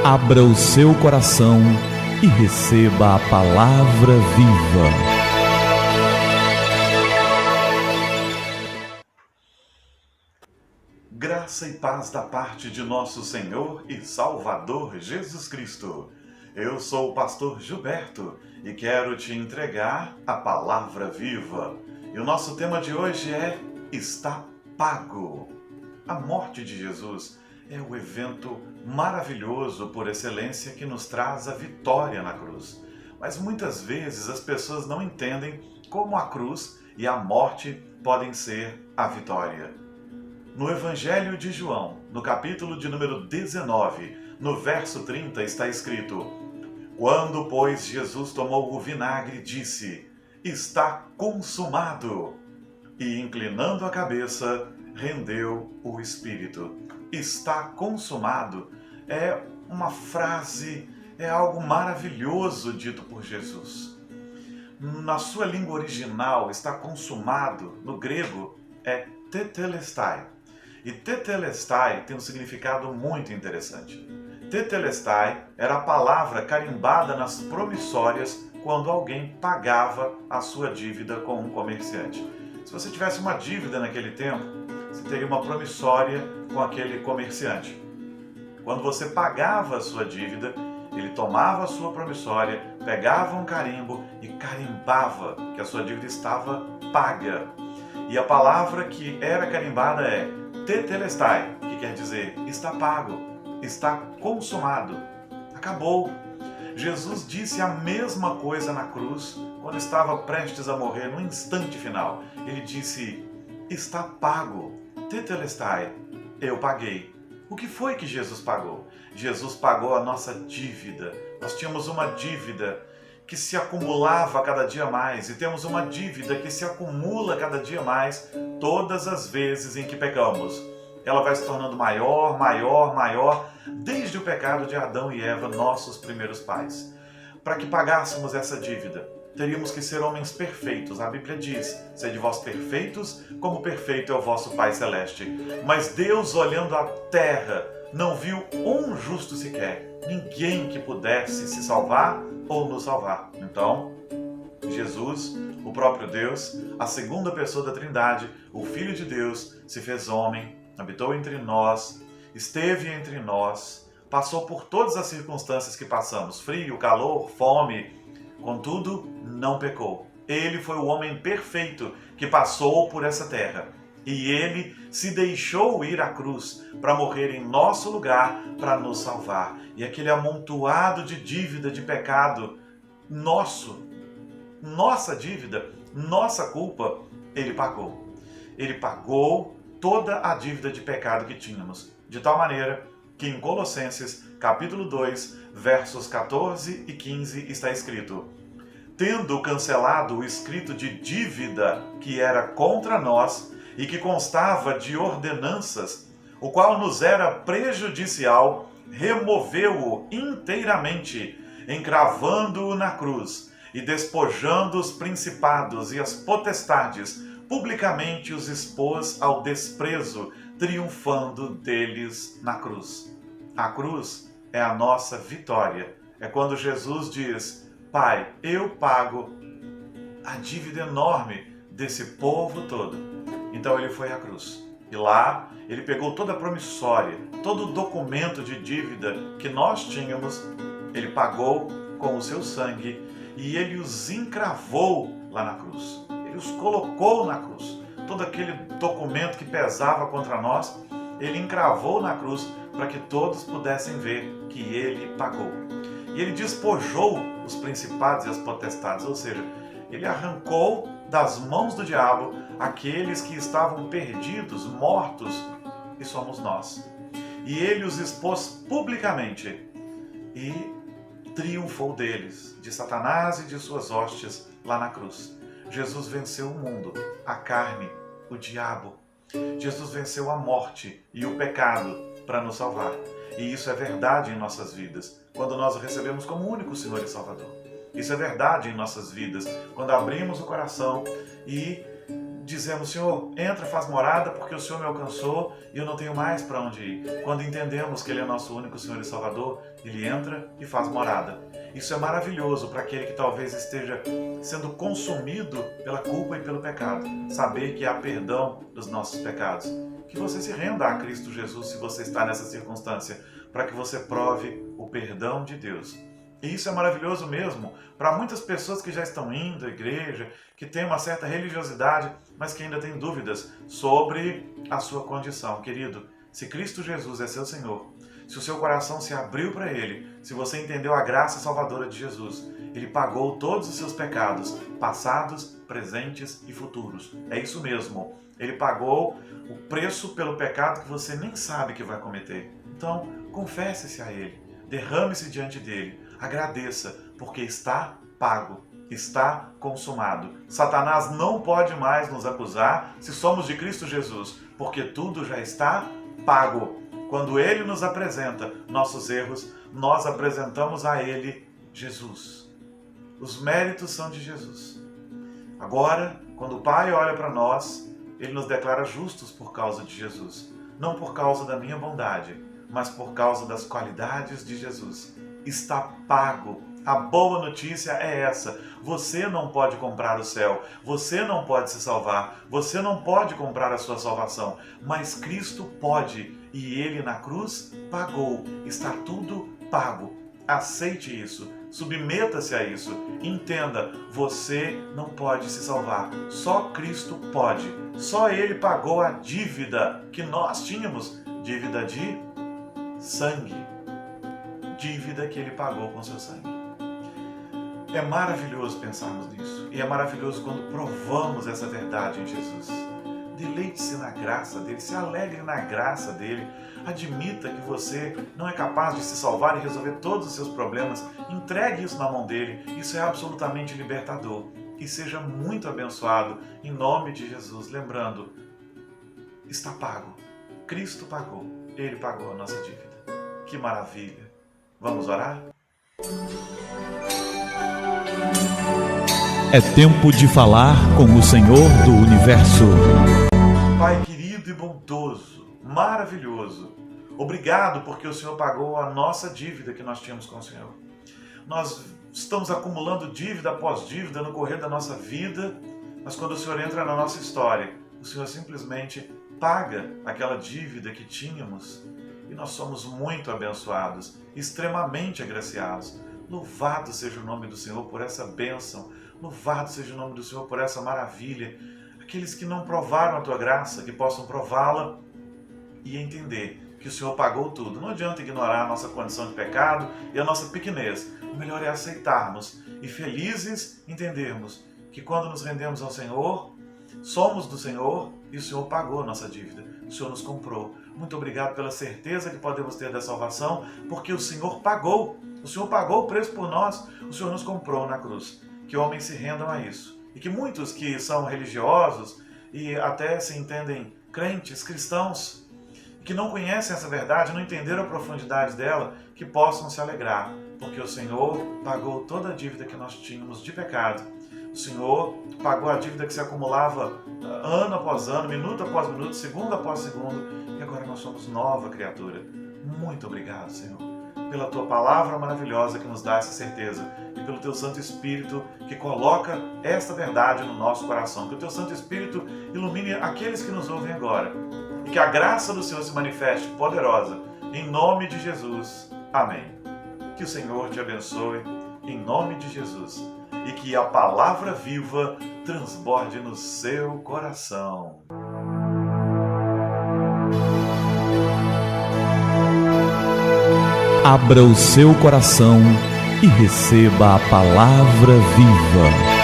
Abra o seu coração e receba a palavra viva. Graça e paz da parte de nosso Senhor e Salvador Jesus Cristo. Eu sou o pastor Gilberto e quero te entregar a palavra viva. E o nosso tema de hoje é Está Pago. A morte de Jesus é o evento maravilhoso por excelência que nos traz a vitória na cruz. Mas muitas vezes as pessoas não entendem como a cruz e a morte podem ser a vitória. No Evangelho de João, no capítulo de número 19, no verso 30, está escrito: Quando, pois, Jesus tomou o vinagre, disse: Está consumado. E, inclinando a cabeça, rendeu o espírito. Está consumado é uma frase, é algo maravilhoso dito por Jesus. Na sua língua original, está consumado, no grego, é tetelestai. E tetelestai tem um significado muito interessante. Tetelestai era a palavra carimbada nas promissórias quando alguém pagava a sua dívida com um comerciante. Se você tivesse uma dívida naquele tempo, você teria uma promissória com aquele comerciante. Quando você pagava a sua dívida, ele tomava a sua promissória, pegava um carimbo e carimbava que a sua dívida estava paga. E a palavra que era carimbada é tetelestai, que quer dizer está pago, está consumado, acabou. Jesus disse a mesma coisa na cruz quando estava prestes a morrer no instante final. Ele disse: está pago, tetelestai, eu paguei. O que foi que Jesus pagou? Jesus pagou a nossa dívida. Nós tínhamos uma dívida que se acumulava cada dia mais, e temos uma dívida que se acumula cada dia mais todas as vezes em que pecamos. Ela vai se tornando maior, maior, maior, desde o pecado de Adão e Eva, nossos primeiros pais. Para que pagássemos essa dívida, teríamos que ser homens perfeitos. A Bíblia diz: sede vós perfeitos, como perfeito é o vosso Pai Celeste. Mas Deus, olhando a terra, não viu um justo sequer, ninguém que pudesse se salvar ou nos salvar. Então, Jesus, o próprio Deus, a segunda pessoa da Trindade, o Filho de Deus, se fez homem, habitou entre nós, esteve entre nós, passou por todas as circunstâncias que passamos, frio, calor, fome, contudo, não pecou. Ele foi o homem perfeito que passou por essa terra. E ele se deixou ir à cruz para morrer em nosso lugar, para nos salvar. E aquele amontoado de dívida, de pecado, nossa dívida, nossa culpa, ele pagou. Ele pagou toda a dívida de pecado que tínhamos, de tal maneira que em Colossenses, capítulo 2, versos 14 e 15, está escrito: tendo cancelado o escrito de dívida que era contra nós e que constava de ordenanças, o qual nos era prejudicial, removeu-o inteiramente, encravando-o na cruz e despojando os principados e as potestades, publicamente os expôs ao desprezo, triunfando deles na cruz. A cruz é a nossa vitória. É quando Jesus diz: Pai, eu pago a dívida enorme desse povo todo. Então ele foi à cruz. E lá ele pegou toda a promissória, todo o documento de dívida que nós tínhamos, ele pagou com o seu sangue e ele os encravou lá na cruz. Ele os colocou na cruz. Todo aquele documento que pesava contra nós, ele encravou na cruz para que todos pudessem ver que ele pagou. E ele despojou os principados e as potestades, ou seja, ele arrancou das mãos do diabo aqueles que estavam perdidos, mortos, e somos nós. E ele os expôs publicamente e triunfou deles, de Satanás e de suas hostes, lá na cruz. Jesus venceu o mundo, a carne, o diabo. Jesus venceu a morte e o pecado para nos salvar. E isso é verdade em nossas vidas, quando nós o recebemos como único Senhor e Salvador. Isso é verdade em nossas vidas, quando abrimos o coração e dizemos: Senhor, entra, faz morada, porque o Senhor me alcançou e eu não tenho mais para onde ir. Quando entendemos que Ele é nosso único Senhor e Salvador, Ele entra e faz morada. Isso é maravilhoso para aquele que talvez esteja sendo consumido pela culpa e pelo pecado. Saber que há perdão dos nossos pecados. Que você se renda a Cristo Jesus se você está nessa circunstância, para que você prove o perdão de Deus. E isso é maravilhoso mesmo para muitas pessoas que já estão indo à igreja, que têm uma certa religiosidade, mas que ainda têm dúvidas sobre a sua condição. Querido, se Cristo Jesus é seu Senhor, se o seu coração se abriu para Ele, se você entendeu a graça salvadora de Jesus, Ele pagou todos os seus pecados, passados, presentes e futuros. É isso mesmo. Ele pagou o preço pelo pecado que você nem sabe que vai cometer. Então, confesse-se a Ele, derrame-se diante dEle, agradeça, porque está pago, está consumado. Satanás não pode mais nos acusar se somos de Cristo Jesus, porque tudo já está pago. Quando Ele nos apresenta nossos erros, nós apresentamos a Ele Jesus. Os méritos são de Jesus. Agora, quando o Pai olha para nós, Ele nos declara justos por causa de Jesus. Não por causa da minha bondade, mas por causa das qualidades de Jesus. Está pago. A boa notícia é essa: você não pode comprar o céu, você não pode se salvar, você não pode comprar a sua salvação, mas Cristo pode, e Ele na cruz pagou. Está tudo pago. Aceite isso, submeta-se a isso, entenda, você não pode se salvar, só Cristo pode. Só Ele pagou a dívida que nós tínhamos, dívida de sangue. Dívida que Ele pagou com seu sangue. É maravilhoso pensarmos nisso. E é maravilhoso quando provamos essa verdade em Jesus. Deleite-se na graça dEle, se alegre na graça dEle. Admita que você não é capaz de se salvar e resolver todos os seus problemas. Entregue isso na mão dEle. Isso é absolutamente libertador. E seja muito abençoado em nome de Jesus. Lembrando, está pago. Cristo pagou. Ele pagou a nossa dívida. Que maravilha! Vamos orar? É tempo de falar com o Senhor do Universo. Pai querido e bondoso, maravilhoso, obrigado porque o Senhor pagou a nossa dívida que nós tínhamos com o Senhor. Nós estamos acumulando dívida após dívida no correr da nossa vida, mas quando o Senhor entra na nossa história, o Senhor simplesmente paga aquela dívida que tínhamos e nós somos muito abençoados, extremamente agraciados. Louvado seja o nome do Senhor por essa bênção, louvado seja o nome do Senhor por essa maravilha. Aqueles que não provaram a Tua graça, que possam prová-la e entender que o Senhor pagou tudo. Não adianta ignorar a nossa condição de pecado e a nossa pequenez. O melhor é aceitarmos e felizes entendermos que quando nos rendemos ao Senhor, somos do Senhor e o Senhor pagou a nossa dívida. O Senhor nos comprou. Muito obrigado pela certeza que podemos ter da salvação, porque o Senhor pagou. O Senhor pagou o preço por nós. O Senhor nos comprou na cruz. Que homens se rendam a isso. E que muitos que são religiosos e até se entendem crentes, cristãos, que não conhecem essa verdade, não entenderam a profundidade dela, que possam se alegrar, porque o Senhor pagou toda a dívida que nós tínhamos de pecado. O Senhor pagou a dívida que se acumulava ano após ano, minuto após minuto, segundo após segundo, e agora nós somos nova criatura. Muito obrigado, Senhor, pela Tua palavra maravilhosa que nos dá essa certeza e pelo Teu Santo Espírito que coloca esta verdade no nosso coração. Que o Teu Santo Espírito ilumine aqueles que nos ouvem agora e que a graça do Senhor se manifeste poderosa em nome de Jesus. Amém. Que o Senhor te abençoe em nome de Jesus e que a palavra viva transborde no seu coração. Abra o seu coração e receba a palavra viva.